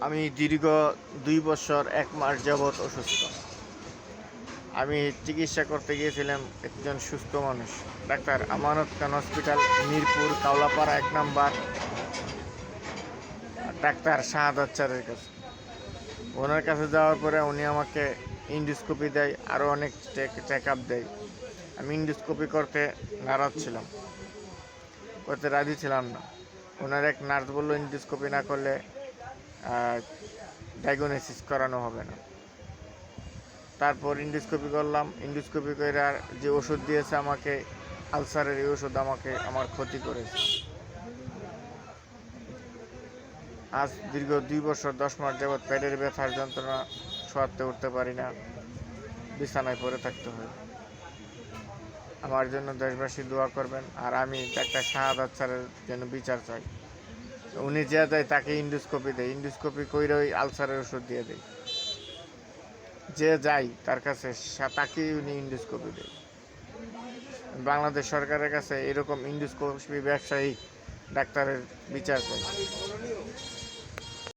আমি দীর্ঘ ২ বছর ১ মাস যাবৎ অসুস্থ। আমি চিকিৎসা করতে গিয়েছিলাম একজন সুস্থ মানুষ, ডাক্তার আমানত খান হসপিটাল, মিরপুর কাওলাপাড়া ১ নাম্বার, ডাক্তার শাহাদাত স্যারের কাছে। ওনার কাছে যাওয়ার পরে উনি আমাকে ইন্ডোস্কোপি দেয়, আরও অনেক চেক আপ দেয়। আমি ইন্ডোস্কোপি করতে নারাজ ছিলাম, করতে রাজি ছিলাম না। ওনার এক নার্স বললো ইন্ডোস্কোপি না করলে ডায়াগনোসিস করানো হবে না। তারপর ইন্ডোস্কোপি করলাম। ইন্ডোস্কোপি করে যে ওষুধ দিয়েছে আমাকে, আলসারের এই ওষুধ আমাকে আমার ক্ষতি করেছে। আজ দীর্ঘ ২ বছর ১০ মাস যাবৎ পেটের ব্যথার যন্ত্রণা, শোয়াতে উঠতে পারি না, বিছানায় পড়ে থাকতে হয়। আমার জন্য দেশবাসী দোয়া করবেন। আর আমি ডাক্তার শাহাদাত স্যারের জন্য বিচার চাই। উনি যে দেয় তাকে ইন্ডোস্কোপি দেয়, ইন্ডোস্কোপি কইরে ওই আলসারের ওষুধ দিয়ে দেয়। যে যাই তার কাছে তাকেই উনি ইন্ডোস্কোপি দেয়। বাংলাদেশ সরকারের কাছে এরকম ইন্ডোস্কোপি ব্যবসায়ী ডাক্তারের বিচার চাই।